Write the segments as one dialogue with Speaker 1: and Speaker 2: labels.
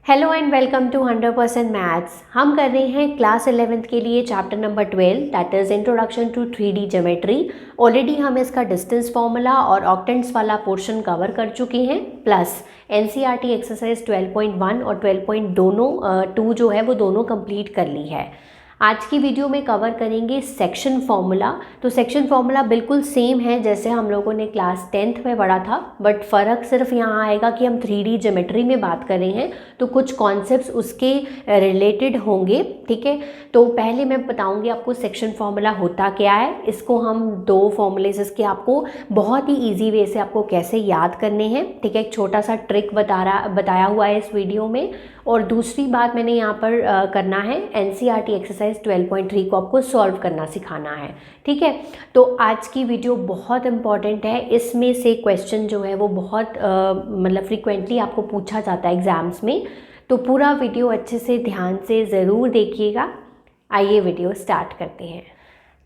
Speaker 1: Hello and welcome to 100% maths. हम कर रहे हैं क्लास 11th के लिए chapter number 12 that is introduction to 3D geometry. Already हम इसका डिस्टेंस फार्मूला और ऑक्टेंट्स वाला पोर्शन कवर कर चुके हैं, प्लस एनसीईआरटी एक्सरसाइज 12.1 और 12.2 जो है वो दोनों कंप्लीट कर ली है। आज की वीडियो में कवर करेंगे सेक्शन फार्मूला। तो सेक्शन फार्मूला बिल्कुल सेम है जैसे हम लोगों ने क्लास 10th में पढ़ा था, बट फ़र्क सिर्फ यहाँ आएगा कि हम 3D ज्योमेट्री में बात कर रहे हैं तो कुछ कॉन्सेप्ट्स उसके रिलेटेड होंगे। ठीक है, तो पहले मैं बताऊंगी आपको सेक्शन फार्मूला होता क्या है। इसको हम दो फॉर्मूलेज इसके आपको बहुत ही ईजी वे से आपको कैसे याद करने हैं, ठीक है, एक छोटा सा ट्रिक बताया हुआ है इस वीडियो में। और दूसरी बात मैंने यहाँ पर करना है एनसीईआरटी एक्सरसाइज 12.3 को आपको सॉल्व करना सिखाना है। ठीक है, तो आज की वीडियो बहुत इंपॉर्टेंट है। इसमें से क्वेश्चन जो है वो बहुत मतलब फ्रीक्वेंटली आपको पूछा जाता है एग्जाम्स में, तो पूरा वीडियो अच्छे से ध्यान से ज़रूर देखिएगा। आइए वीडियो स्टार्ट करते हैं।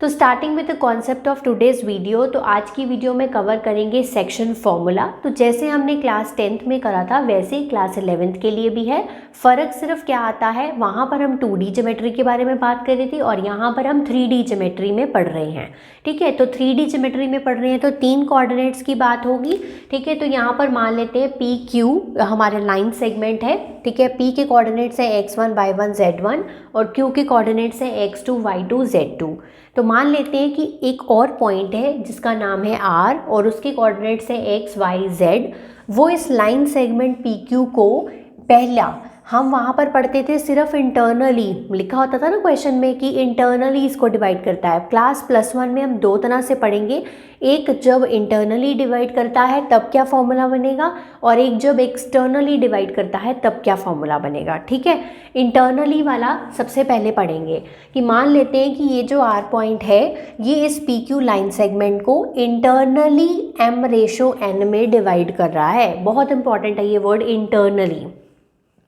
Speaker 1: तो starting with the concept of today's video, तो आज की वीडियो में कवर करेंगे सेक्शन फॉर्मूला। तो जैसे हमने क्लास 10th में करा था वैसे ही क्लास 11th के लिए भी है। फ़र्क सिर्फ क्या आता है, वहाँ पर हम 2D ज्योमेट्री के बारे में बात कर रही थी और यहाँ पर हम 3D ज्योमेट्री में पढ़ रहे हैं। ठीक है, तो 3D ज्योमेट्री में पढ़ रहे हैं तो 3 कोऑर्डिनेट्स की बात होगी। ठीक है, तो यहाँ पर मान लेते हैं PQ हमारे लाइन सेगमेंट है। ठीक है, P के कोऑर्डिनेट्स हैं x1 y1 z1 और Q के कोऑर्डिनेट्स हैं x2 y2 z2। तो मान लेते हैं कि एक और पॉइंट है जिसका नाम है R और उसके कोऑर्डिनेट्स हैं x y z। वो इस लाइन सेगमेंट PQ को पहला हम वहाँ पर पढ़ते थे सिर्फ इंटरनली, लिखा होता था ना क्वेश्चन में कि इंटरनली इसको डिवाइड करता है। क्लास +1 में हम दो तरह से पढ़ेंगे, एक जब इंटरनली डिवाइड करता है तब क्या फॉर्मूला बनेगा और एक जब एक्सटर्नली डिवाइड करता है तब क्या फॉर्मूला बनेगा। ठीक है, इंटरनली वाला सबसे पहले पढ़ेंगे कि मान लेते हैं कि ये जो R पॉइंट है ये इस PQ लाइन सेगमेंट को इंटरनली m/n में डिवाइड कर रहा है। बहुत इंपॉर्टेंट है ये वर्ड इंटरनली।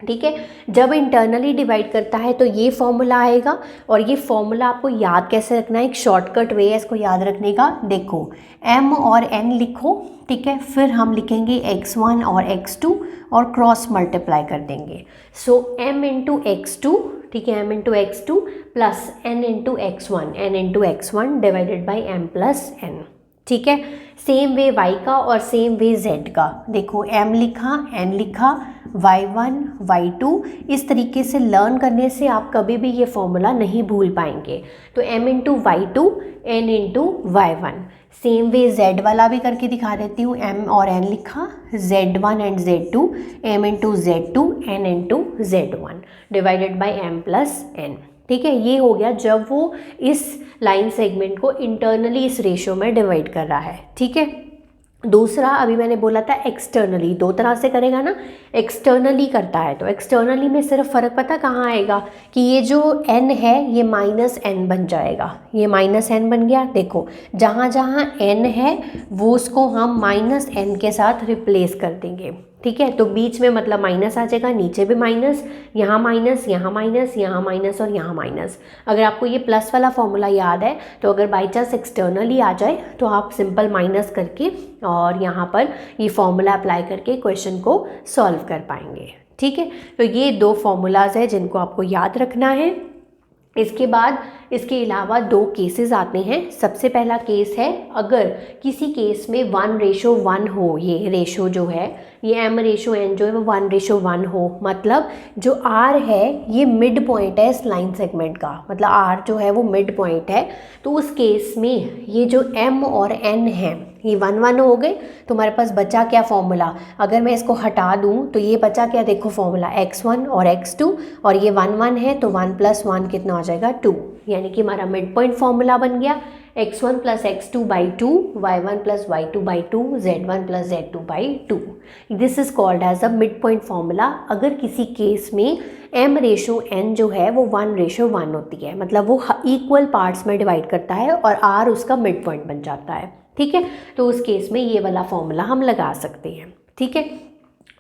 Speaker 1: ठीक है, जब इंटरनली डिवाइड करता है तो ये फॉर्मूला आएगा और ये फॉर्मूला आपको याद कैसे रखना है, एक शॉर्टकट वे है इसको याद रखने का। देखो m और n लिखो, ठीक है, फिर हम लिखेंगे x1 और x2 और क्रॉस मल्टीप्लाई कर देंगे। सो m इंटू x2, ठीक है, m into x2 plus n into x1 divided by m plus n। ठीक है, सेम वे y का और सेम वे z का। देखो m लिखा, n लिखा, y1 y2, इस तरीके से लर्न करने से आप कभी भी ये फॉर्मूला नहीं भूल पाएंगे। तो m into y2 n into y1। Same way z वाला भी करके दिखा देती हूँ, m और n लिखा, z1 and z2, m into z2 n into z1 divided by m plus n। ठीक है, ये हो गया जब वो इस लाइन सेगमेंट को इंटरनली इस रेशियो में डिवाइड कर रहा है। ठीक है, दूसरा अभी मैंने बोला था एक्सटर्नली, दो तरह से करेगा ना, एक्सटर्नली करता है तो एक्सटर्नली में सिर्फ फ़र्क पता कहाँ आएगा कि ये जो n है ये -n बन जाएगा, ये -n बन गया। देखो जहाँ जहाँ n है वो उसको हम -n के साथ रिप्लेस कर देंगे। ठीक है, तो बीच में मतलब माइनस आ जाएगा, नीचे भी माइनस, यहाँ माइनस, यहाँ माइनस, यहाँ माइनस और यहाँ माइनस। अगर आपको ये प्लस वाला फॉर्मूला याद है तो अगर बाई चांस एक्सटर्नली आ जाए तो आप सिंपल माइनस करके और यहाँ पर ये फॉर्मूला अप्लाई करके क्वेश्चन को सॉल्व कर पाएंगे। ठीक है, तो ये दो फॉर्मूलाज है जिनको आपको याद रखना है। इसके बाद इसके अलावा दो केसेस आते हैं। सबसे पहला केस है अगर किसी केस में 1:1 हो, ये रेशो जो है ये m/n जो है वो 1:1 हो, मतलब जो r है ये मिड पॉइंट है इस लाइन सेगमेंट का, मतलब r जो है वो मिड पॉइंट है। तो उस केस में ये जो m और n है ये 1:1 हो गए। तुम्हारे पास बचा क्या फॉर्मूला, अगर मैं इसको हटा दूं तो ये बचा क्या, देखो फॉर्मूला x1 और x2 और ये 1:1 है तो 1 + 1 कितना हो जाएगा 2, यानी कि हमारा मिड पॉइंट फॉर्मूला बन गया x1 + x2 by 2, y1 + y2 by 2, z1 + z2 by 2। This is called as a mid point formula अगर किसी केस में m/n जो है वो 1:1 होती है, मतलब वो इक्वल पार्ट्स में डिवाइड करता है और r उसका मिड पॉइंट बन जाता है। ठीक है, तो उस केस में ये वाला फॉर्मूला हम लगा सकते हैं। ठीक है,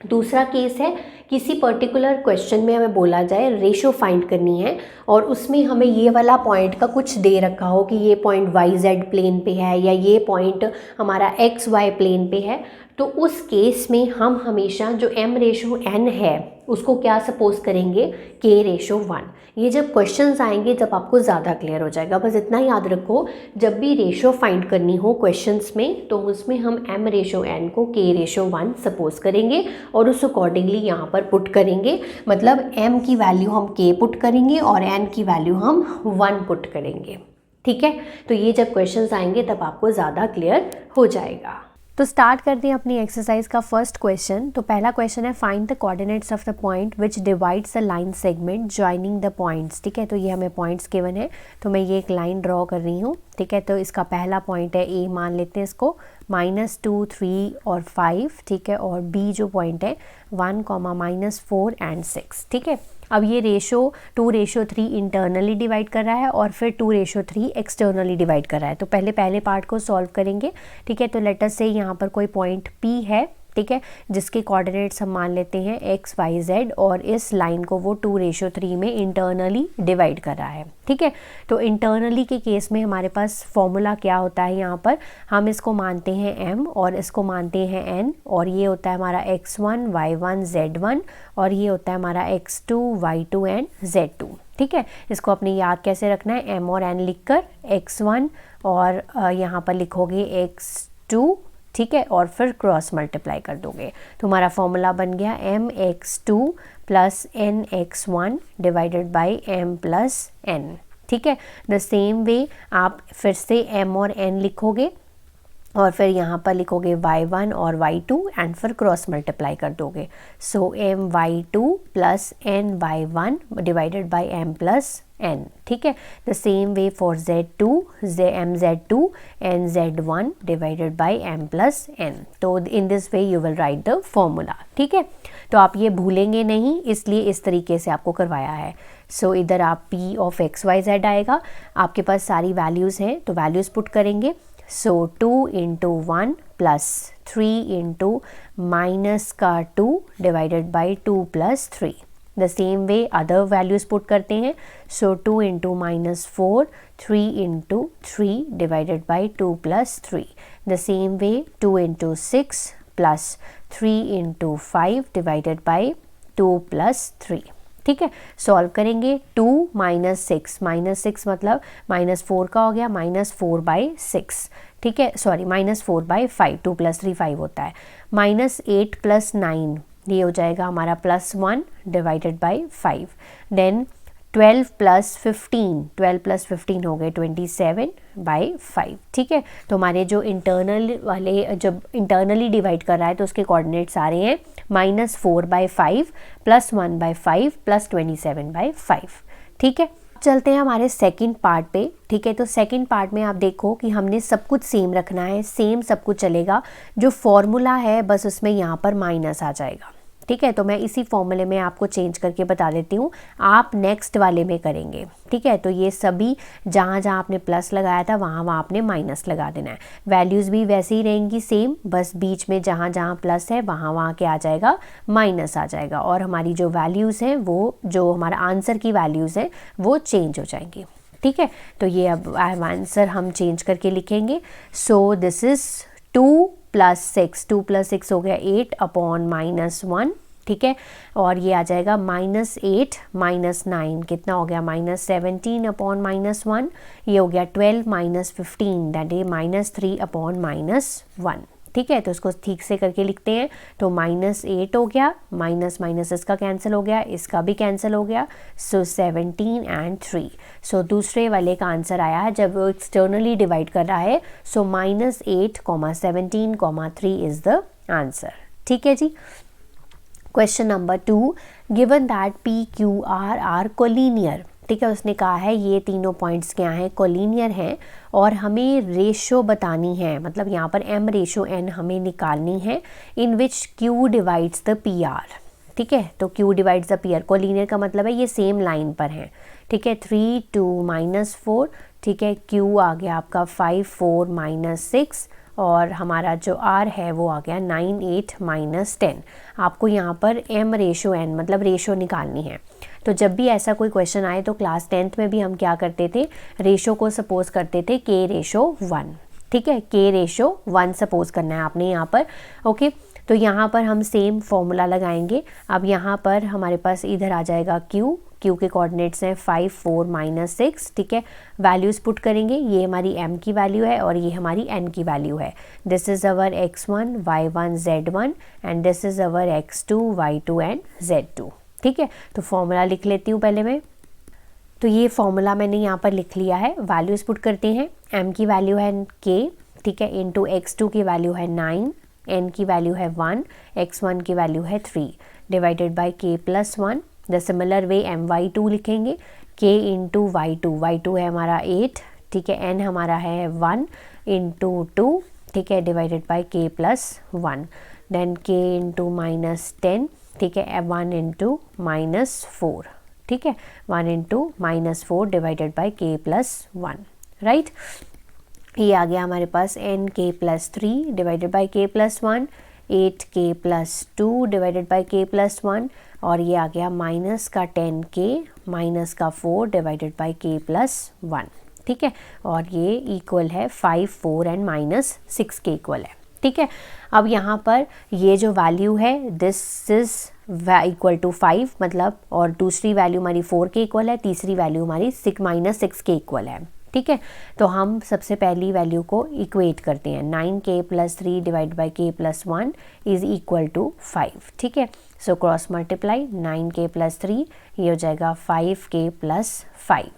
Speaker 1: दूसरा केस है किसी पर्टिकुलर क्वेश्चन में हमें बोला जाए रेशो फाइंड करनी है और उसमें हमें ये वाला पॉइंट का कुछ दे रखा हो कि ये पॉइंट वाई जेड प्लेन पे है या ये पॉइंट हमारा एक्स वाई प्लेन पे है, तो उस केस में हम हमेशा जो m रेशो n है उसको क्या सपोज करेंगे, k रेशो 1। ये जब क्वेश्चंस आएंगे जब आपको ज़्यादा क्लियर हो जाएगा। बस इतना याद रखो, जब भी रेशो फाइंड करनी हो क्वेश्चंस में तो उसमें हम m रेशो n को k रेशो 1 सपोज करेंगे और उस अकॉर्डिंगली यहाँ पर पुट करेंगे। मतलब m की वैल्यू हम k पुट करेंगे और n की वैल्यू हम 1 पुट करेंगे। ठीक है, तो ये जब क्वेश्चंस आएंगे तब आपको ज़्यादा क्लियर हो जाएगा। तो स्टार्ट करते हैं अपनी एक्सरसाइज का फर्स्ट क्वेश्चन। तो पहला क्वेश्चन है find the coordinates of the point which divides the line segment joining the points. ठीक है, तो ये हमें पॉइंट्स गिवन है, तो मैं ये एक लाइन ड्रॉ कर रही हूँ। ठीक है, तो इसका पहला पॉइंट है ए, मान लेते हैं इसको, -2, 3 और 5। ठीक है, और बी जो पॉइंट है 1, -4 एंड 6। ठीक है, अब ये रेशो 2:3 इंटरनली डिवाइड कर रहा है और फिर 2:3 एक्सटर्नली डिवाइड कर रहा है। तो पहले पार्ट को सॉल्व करेंगे। ठीक है, तो लेट अस से यहाँ पर कोई पॉइंट P है, ठीक है, जिसके कोऑर्डिनेट्स हम मान लेते हैं x, y, z और इस लाइन को वो 2:3 में इंटरनली डिवाइड कर रहा है। ठीक है, तो इंटरनली के केस में हमारे पास फॉर्मूला क्या होता है, यहाँ पर हम इसको मानते हैं m और इसको मानते हैं n, और ये होता है हमारा x1, y1, z1 और ये होता है हमारा x2, y2 एंड z2। ठीक है, इसको अपनी याद कैसे रखना है, m और n लिखकर x1 और यहाँ पर लिखोगे x2। ठीक है, और फिर क्रॉस मल्टीप्लाई कर दोगे तो हमारा फॉर्मूला बन गया mx2 plus nx1 divided by m plus n। ठीक है, द सेम वे आप फिर से m और n लिखोगे और फिर यहाँ पर लिखोगे y1 और y2 एंड फिर क्रॉस मल्टीप्लाई कर दोगे। सो my2 plus ny1 divided by m plus n। ठीक है, the same way for z2, mz2 and z1 divided by m plus n। तो in this way you will write the formula. ठीक है, तो आप ये भूलेंगे नहीं, इसलिए इस तरीके से आपको करवाया है। सो इधर आप p of x y z आएगा, आपके पास सारी वैल्यूज़ हैं तो वैल्यूज़ पुट करेंगे। सो 2 × 1 plus 3 × -2 divided by 2 plus 3। The same way other values put करते हैं। सो 2 × -4, 3 × 3 divided by 2 plus 3। The same way 2 × 6 plus 3 × 5 divided by 2 plus 3। ठीक है, सॉल्व करेंगे। 2 -6 मतलब -4 का हो गया -4/6। ठीक है, सॉरी -4/5, 2 + 3 5 होता है। -8 + 9 ये हो जाएगा हमारा +1 डिवाइडेड बाई 5। देन 12 + 15 हो गए 27/5। ठीक है, तो हमारे जो इंटरनल वाले जब इंटरनली डिवाइड कर रहा है तो उसके कोऑर्डिनेट्स आ रहे हैं -4/5 +1/5 +27/5। ठीक है, चलते हैं हमारे सेकंड पार्ट पे। ठीक है, तो सेकंड पार्ट में आप देखो कि हमने सब कुछ सेम रखना है, सेम सब कुछ चलेगा। जो फॉर्मूला है बस उसमें यहाँ पर माइनस आ जाएगा। ठीक है, तो मैं इसी फॉर्मूले में आपको चेंज करके बता देती हूँ, आप नेक्स्ट वाले में करेंगे। ठीक है, तो ये सभी जहाँ जहाँ आपने प्लस लगाया था वहाँ वहाँ आपने माइनस लगा देना है। वैल्यूज़ भी वैसे ही रहेंगी सेम, बस बीच में जहाँ जहाँ प्लस है वहाँ वहाँ क्या आ जाएगा, माइनस आ जाएगा और हमारी जो वैल्यूज़ हैं वो जो हमारा आंसर की वैल्यूज़ हैं वो चेंज हो जाएंगी। ठीक है, तो ये अब आंसर हम चेंज करके लिखेंगे। सो दिस इज़ 2 + 6, 2 + 6 हो गया 8/-1। ठीक है, और ये आ जाएगा -8 -9 कितना हो गया -17/-1। ये हो गया 12 - 15 दैट इज -3/-1। ठीक है, तो इसको ठीक से करके लिखते हैं। तो -8 हो गया, माइनस इसका कैंसिल हो गया, इसका भी कैंसिल हो गया। सो 17 एंड 3। सो दूसरे वाले का आंसर आया है जब वो एक्सटर्नली डिवाइड कर रहा है। So -8, 17, 3 is the answer. ठीक है जी। Question number 2, given that PQR are collinear. ठीक है, उसने कहा है ये तीनों पॉइंट्स क्या हैं, कोलिनियर हैं और हमें रेशो बतानी है, मतलब यहाँ पर m रेशो n हमें निकालनी है, इन विच Q डिवाइड्स द PR। ठीक है, तो Q divides the PR, collinear का मतलब है ये सेम लाइन पर हैं। ठीक है, 3 2 -4। ठीक है, Q आ गया आपका 5 4 -6 और हमारा जो r है वो आ गया 9, 8 माइनस 10। आपको यहाँ पर m रेशो n मतलब रेशो निकालनी है। तो जब भी ऐसा कोई क्वेश्चन आए तो क्लास 10th में भी हम क्या करते थे, रेशो को सपोज करते थे k रेशो 1। ठीक है, k रेशो 1 सपोज करना है आपने यहाँ पर। ओके, तो यहाँ पर हम सेम फॉर्मूला लगाएंगे। अब यहाँ पर हमारे पास इधर आ जाएगा q के कोऑर्डिनेट्स हैं 5, 4 माइनस 6। ठीक है, वैल्यूज़ पुट करेंगे। ये हमारी m की वैल्यू है और ये हमारी n की वैल्यू है। This is our x1, y1, z1 and this is our x2, y2 and z2। ठीक है, तो फॉर्मूला लिख लेती हूँ पहले मैं। तो ये फॉर्मूला मैंने यहाँ पर लिख लिया है। वैल्यूज़ पुट करते हैं। m की वैल्यू है k, ठीक है, इंटू x2 की वैल्यू है 9, n की वैल्यू है 1, x1 की वैल्यू है 3 divided by k plus 1। The similar way my2 लिखेंगे, k इंटू y2 है हमारा 8, ठीक है, n हमारा है 1 इंटू 2, ठीक है, divided by k plus 1। Then k into minus 10, ठीक है, 1 इंटू माइनस 4, ठीक है, 1 into minus 4 divided by k plus 1, right. ये आ गया हमारे पास n k plus 3 divided by k plus 1, 8k plus 2 divided by k plus 1, और ये आ गया माइनस का 10k माइनस का 4 डिवाइडेड बाई k प्लस 1। ठीक है, और ये इक्वल है 5, 4 एंड माइनस 6 के इक्वल है। ठीक है, अब यहाँ पर ये जो वैल्यू है दिस इज़ इक्वल टू 5 मतलब, और दूसरी वैल्यू हमारी 4 के इक्वल है, तीसरी वैल्यू हमारी माइनस 6 के इक्वल है। ठीक है, तो हम सबसे पहली वैल्यू को इक्वेट करते हैं। 9k plus 3 divide by k plus 1 is equal to 5। ठीक है, so cross multiply 9k plus 3, ये हो जाएगा 5k प्लस 5।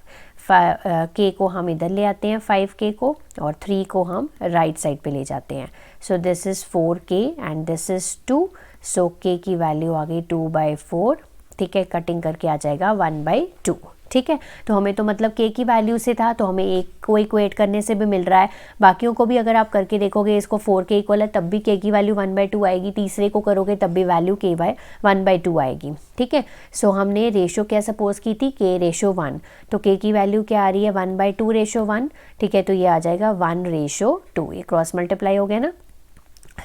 Speaker 1: k को हम इधर ले आते हैं 5k को, और 3 को हम राइट साइड पे ले जाते हैं। So this is 4k and this is 2, so k की वैल्यू आ गई 2/4। ठीक है, कटिंग करके आ जाएगा 1/2। ठीक है, तो हमें तो मतलब k की वैल्यू से था, तो हमें एक को इक्वेट करने से भी मिल रहा है। बाकियों को भी अगर आप करके देखोगे, इसको 4k इक्वल है तब भी k की वैल्यू 1/2 आएगी, तीसरे को करोगे तब भी वैल्यू k/1/2 आएगी। ठीक है, सो हमने रेशो क्या सपोज की थी, k रेशो 1, तो k की वैल्यू क्या आ रही है 1/2 रेशो 1। ठीक है, तो ये आ जाएगा 1 रेशो 2, ये क्रॉस मल्टीप्लाई हो गया ना।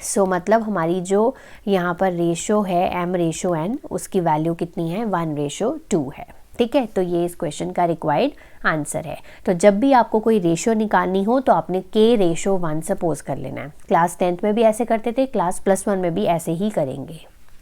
Speaker 1: सो मतलब हमारी जो यहाँ पर रेशो है m रेशो n, उसकी वैल्यू कितनी है 1 रेशो 2 है। ठीक है, तो ये इस क्वेश्चन का रिक्वायर्ड आंसर है। तो जब भी आपको कोई रेशो निकालनी हो तो आपने k रेशो 1 सपोज कर लेना है। क्लास 10th में भी ऐसे करते थे, क्लास +1 में भी ऐसे ही करेंगे।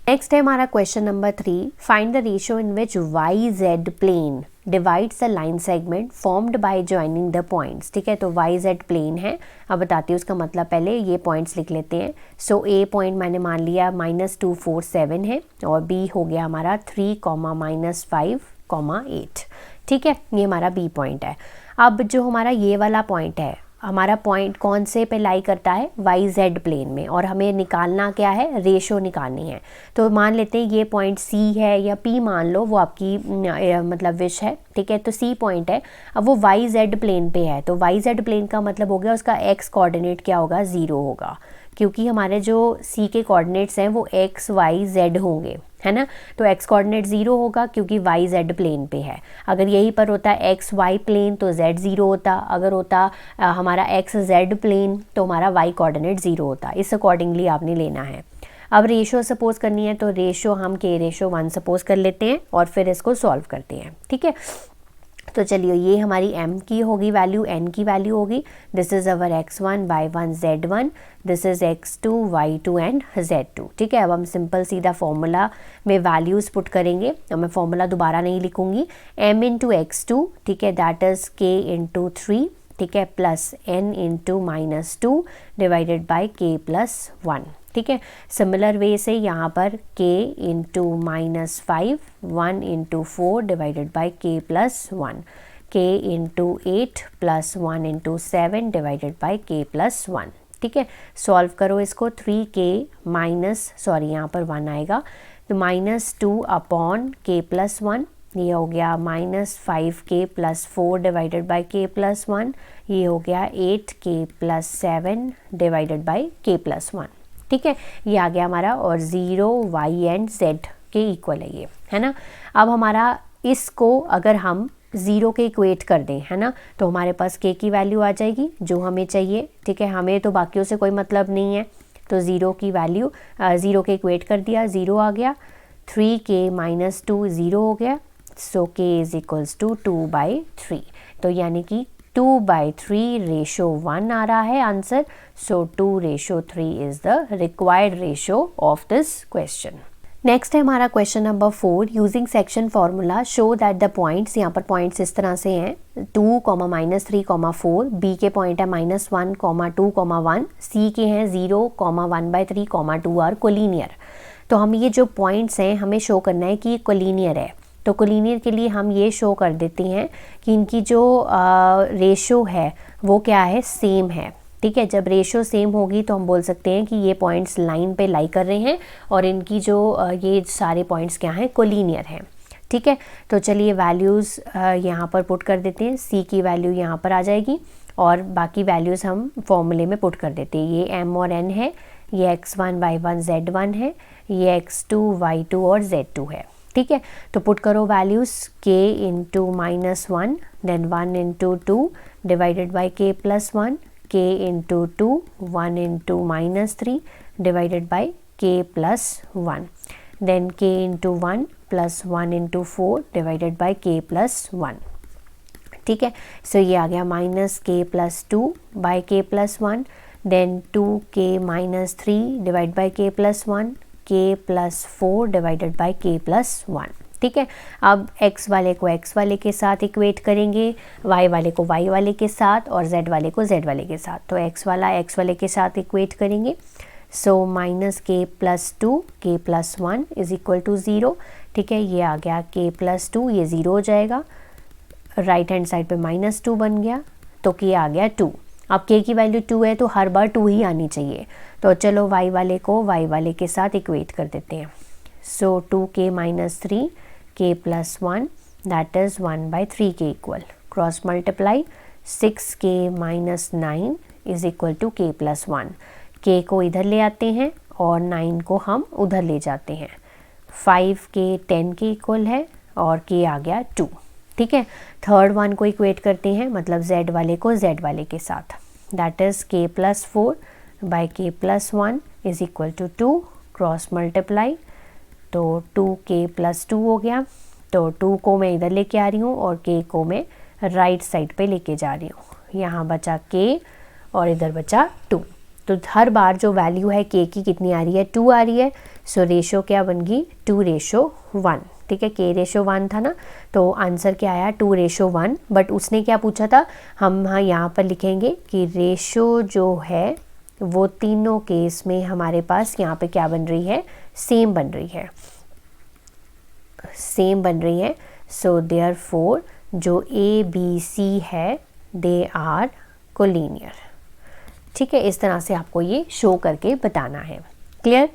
Speaker 1: नेक्स्ट है हमारा question number 3, find the ratio in which YZ plane divides the line segment formed by joining the points. ठीक है, तो YZ प्लेन है। अब बताती हूँ उसका मतलब, पहले ये पॉइंट्स लिख लेते हैं। सो A पॉइंट मैंने मान लिया -2, 4, 7 है, और B हो गया हमारा 3, -5, 8। ठीक है, ये हमारा B पॉइंट है। अब जो हमारा ये वाला पॉइंट है, हमारा पॉइंट कौन से पे लाई करता है, YZ प्लेन में, और हमें निकालना क्या है, रेशो निकालनी है। तो मान लेते हैं ये पॉइंट C है या P मान लो, वो आपकी मतलब विश है। ठीक है, तो C पॉइंट है, अब वो YZ प्लेन पे है, तो YZ प्लेन का मतलब हो गया उसका x कोऑर्डिनेट क्या होगा, 0 होगा, क्योंकि हमारे जो C के कोऑर्डिनेट्स हैं वो x, y, z होंगे, है ना। तो x कोऑर्डिनेट 0 होगा क्योंकि YZ प्लेन पे है। अगर यहीं पर होता x y प्लेन तो z 0 होता, अगर होता हमारा x z प्लेन तो हमारा y कोऑर्डिनेट 0 होता। इस अकॉर्डिंगली आपने लेना है। अब रेशो सपोज करनी है, तो रेशो हम k रेशो 1 सपोज कर लेते हैं और फिर इसको सॉल्व करते हैं। ठीक है, तो चलिए ये हमारी m की होगी वैल्यू, n की वैल्यू होगी। This is our x1, y1, z1, this is x2, y2 and z2। ठीक है, अब हम सिंपल सीधा फॉर्मूला में वैल्यूज़ पुट करेंगे। अब मैं फॉर्मूला दोबारा नहीं लिखूंगी। m इंटू x2, ठीक है, दैट इज़ k इंटू 3, ठीक है, plus n into -2 divided by k plus 1। ठीक है, सिमिलर वे से यहाँ पर k into -5, 1 into 4 divided by k plus 1, k into 8 plus 1 into 7 divided by k plus 1। ठीक है, सॉल्व करो इसको। 3k यहाँ पर 1 आएगा, तो -2 अपॉन k प्लस 1, ये हो गया -5k plus 4 divided by k plus 1, ये हो गया 8k plus 7 divided by k plus 1। ठीक है, ये आ गया हमारा, और 0, y एंड z के इक्वल है ये, है ना। अब हमारा इसको अगर हम ज़ीरो के इक्वेट कर दें, है ना, तो हमारे पास k की वैल्यू आ जाएगी जो हमें चाहिए। ठीक है, हमें तो बाकियों से कोई मतलब नहीं है, तो ज़ीरो की वैल्यू ज़ीरो के इक्वेट कर दिया, ज़ीरो आ गया। 3k माइनस 2 ज़ीरो हो गया, सो k इज़ इक्वल्स टू 2/3। तो यानी कि 2/3 रेशो 1 आ रहा है answer. So 2:3 is the required ratio of this question. Next है हमारा question number 4। Using section formula show that the points, यहाँ पर पॉइंट्स इस तरह से हैं 2, -3, 4, बी के पॉइंट है -1, 2, 1, सी के हैं 0, 1/3, 2 आर कोलिनियर। तो हम ये जो पॉइंट्स हैं हमें शो करना है कि ये कोलिनियर है। तो कोलिनियर के लिए हम ये शो कर देते हैं कि इनकी जो रेशो है वो क्या है, सेम है। ठीक है, जब रेशो सेम होगी तो हम बोल सकते हैं कि ये पॉइंट्स लाइन पे लाई कर रहे हैं और इनकी जो ये सारे पॉइंट्स क्या हैं, कोलिनियर हैं। ठीक है, तो चलिए वैल्यूज़ यहाँ पर पुट कर देते हैं। सी की वैल्यू यहाँ पर आ जाएगी और बाकी वैल्यूज़ हम फॉर्मूले में पुट कर देते हैं। ये m और n है, ये x1 y1 z1 है, ये x2 y2 और z2 है। ठीक है, तो पुट करो values k into -1 then 1 into 2 divided by k plus 1, k into 2 1 into -3 divided by k plus 1, then k into 1 plus 1 into 4 divided by k plus 1। ठीक है, सो ये आ गया -k plus 2 by k plus 1, then 2k minus 3 divide by k plus 1, k plus 4 divided by k plus 1। ठीक है, अब x वाले को x वाले के साथ इक्वेट करेंगे, y वाले को y वाले के साथ और z वाले को z वाले के साथ। तो x वाला x वाले के साथ इक्वेट करेंगे। So -k plus 2 k plus 1 is equal to 0। ठीक है, ये आ गया k प्लस 2, ये 0 हो जाएगा, राइट हैंड साइड पे -2 बन गया, तो k आ गया 2। अब k की वैल्यू 2 है तो हर बार 2 ही आनी चाहिए। तो चलो y वाले को y वाले के साथ इक्वेट कर देते हैं। So 2k minus 3 k plus 1 that is 1/3 के equal, cross multiply 6k minus 9 is equal to k plus 1। k को इधर ले आते हैं और 9 को हम उधर ले जाते हैं। 5k 10 के इक्वल है और k आ गया 2। ठीक है, थर्ड वन को इक्वेट करते हैं, मतलब z वाले को z वाले के साथ, that is k plus 4 by k plus 1 is equal to 2, cross multiply, तो 2k प्लस 2 हो गया। तो 2 को मैं इधर लेके आ रही हूँ और k को मैं राइट साइड पे लेके जा रही हूँ। यहाँ बचा k और इधर बचा 2। तो हर बार जो वैल्यू है k की कितनी आ रही है, 2 आ रही है। सो रेशो क्या बन गई, 2:1। ठीक है, k रेशो 1 था ना, तो आंसर क्या आया 2:1। बट उसने क्या पूछा था, हम हाँ यहाँ पर लिखेंगे कि रेशो जो है वो तीनों केस में हमारे पास यहाँ पे क्या बन रही है, सेम बन रही है, सेम बन रही है। सो देयरफॉर जो ए बी सी है दे आर कोलिनियर। ठीक है, इस तरह से आपको ये शो करके बताना है। क्लियर?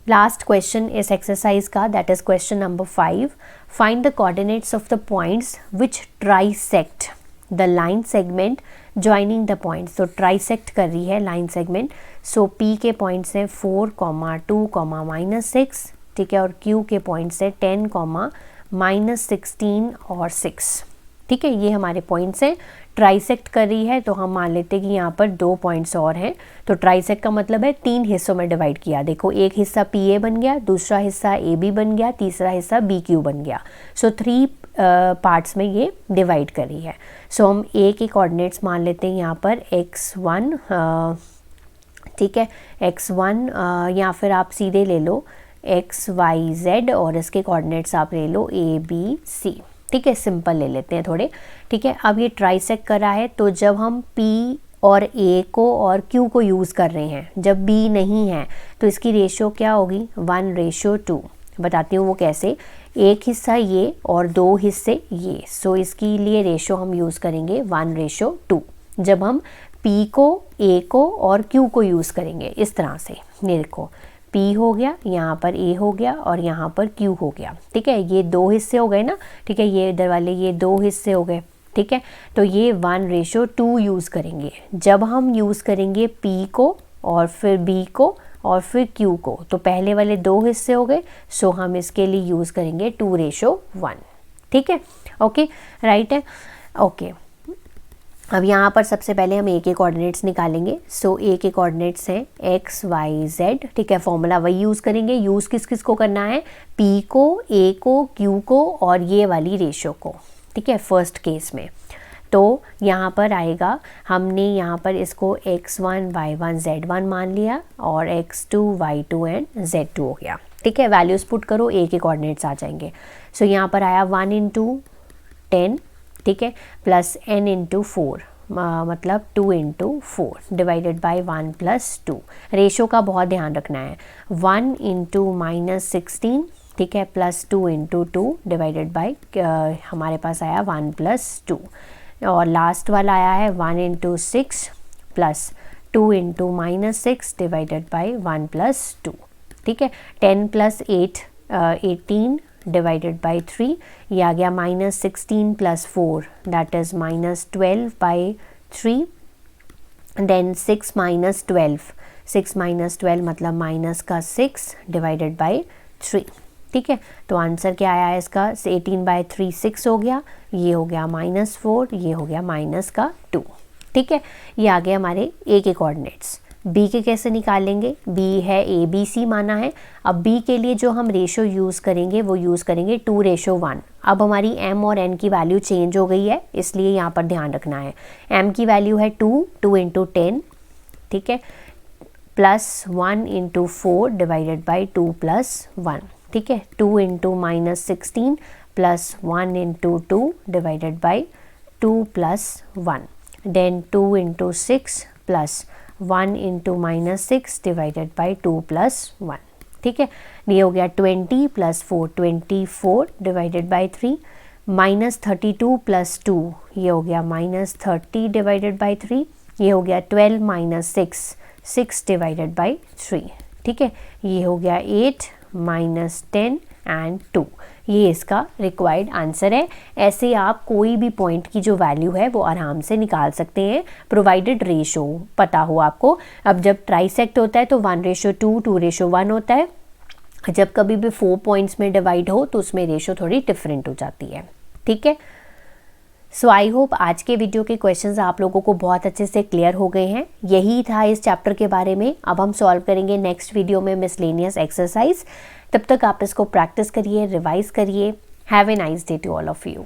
Speaker 1: लास्ट क्वेश्चन इस एक्सरसाइज का, that is question number 5। Find the coordinates of the points which trisect the line segment joining the points. तो ट्राइसेक्ट कर रही है लाइन सेगमेंट। सो P के पॉइंट्स हैं 4, 2, -6। ठीक है, और Q के पॉइंट्स है 10, -16 और 6। ठीक है, ये हमारे पॉइंट्स हैं। ट्राइसेक्ट कर रही है तो हम मान लेते हैं कि यहाँ पर 2 पॉइंट्स और हैं। तो ट्राइसेक्ट का मतलब है 3 हिस्सों में डिवाइड किया। देखो, एक हिस्सा PA बन गया, दूसरा हिस्सा AB बन गया, तीसरा हिस्सा BQ बन गया। सो 3 पार्ट्स में ये डिवाइड कर रही है। सो हम A के कोऑर्डिनेट्स मान लेते हैं यहाँ पर x1। ठीक है, x1 या फिर आप सीधे ले लो x y z और इसके कोऑर्डिनेट्स आप ले लो A B C। ठीक है, सिंपल ले लेते हैं थोड़े। ठीक है, अब ये ट्राइसेक्ट कर रहा है, तो जब हम P और A को और Q को यूज़ कर रहे हैं, जब B नहीं है तो इसकी रेशो क्या होगी, 1:2। बताती हूँ वो कैसे। एक हिस्सा ये और 2 हिस्से ये। सो इसके लिए रेशो हम यूज़ करेंगे 1:2 जब हम P को, A को और Q को यूज़ करेंगे। इस तरह से देखो, P हो गया, यहाँ पर A हो गया और यहाँ पर Q हो गया। ठीक है, ये 2 हिस्से हो गए ना। ठीक है, ये इधर वाले ये 2 हिस्से हो गए। ठीक है, तो ये 1:2 यूज़ करेंगे। जब हम यूज़ करेंगे P को और फिर B को और फिर Q को, तो पहले वाले 2 हिस्से हो गए। सो हम इसके लिए यूज़ करेंगे 2:1। ठीक है, ओके, राइट है। ओके, अब यहाँ पर सबसे पहले हम ए के कोऑर्डिनेट्स निकालेंगे। सो ए के कोऑर्डिनेट्स हैं एक्स वाई जेड, ठीक है। फॉर्मूला वही यूज़ करेंगे। यूज़ किस किस को करना है, पी को, ए को, क्यू को और ये वाली रेशो को, ठीक है, फर्स्ट केस में। तो यहाँ पर आएगा, हमने यहाँ पर इसको x1 y1 z1 मान लिया और x2 y2 एंड z2 हो गया, ठीक है। वैल्यूज़ पुट करो, ए के कोऑर्डिनेट्स आ जाएंगे। सो यहाँ पर आया 1 × 10, ठीक है, प्लस n × 4 मतलब 2 × 4 डिवाइडेड बाय 1 + 2। रेशो का बहुत ध्यान रखना है। 1 × -16, ठीक है, प्लस 2 × 2 डिवाइडेड बाय हमारे पास आया 1 + 2 और लास्ट वाला आया है 1 × 6 प्लस 2 × -6 डिवाइडेड बाय 1 + 2, ठीक है। 10 + 8 18 डिवाइडेड बाय 3, ये आ गया -16 + 4 दैट इज़ -12/3। देन 6 - 12, 6 - 12 मतलब माइनस का 6 डिवाइडेड बाय 3, ठीक है। तो आंसर क्या आया है इसका, 18/3 6 हो गया, ये हो गया -4, ये हो गया -2, ठीक है। ये आ गए हमारे ए के कोऑर्डिनेट्स। बी के कैसे निकालेंगे, बी है ABC माना है। अब बी के लिए जो हम रेशो यूज़ करेंगे वो यूज़ करेंगे 2:1। अब हमारी m और n की वैल्यू चेंज हो गई है, इसलिए यहाँ पर ध्यान रखना है। m की वैल्यू है 2 × 10, ठीक है, प्लस 1 × 4 डिवाइडेड बाई 2 + 1, ठीक है। 2 × -16 plus 1 × 2 divided by 2 + 1, then 2 × 6 plus 1 × -6 divided by 2 + 1, ठीक है। ये हो गया 20 + 4 24 डिवाइडेड बाई 3, -32 + 2 ये हो गया -30 डिवाइडेड बाई 3, ये हो गया 12 - 6 6 डिवाइडेड बाई 3, ठीक है। ये हो गया 8 - 10 एंड 2, ये इसका रिक्वायर्ड आंसर है। ऐसे आप कोई भी पॉइंट की जो वैल्यू है वो आराम से निकाल सकते हैं, प्रोवाइडेड रेशो पता हो आपको। अब जब ट्राइसेक्ट होता है तो 1:2 2:1 होता है। जब कभी भी 4 पॉइंट्स में डिवाइड हो तो उसमें रेशो थोड़ी डिफरेंट हो जाती है, ठीक है। सो आई होप आज के वीडियो के क्वेश्चंस आप लोगों को बहुत अच्छे से क्लियर हो गए हैं। यही था इस चैप्टर के बारे में। अब हम सॉल्व करेंगे नेक्स्ट वीडियो में मिसलेनियस एक्सरसाइज। तब तक आप इसको प्रैक्टिस करिए, रिवाइज करिए। Have a nice day to all of you.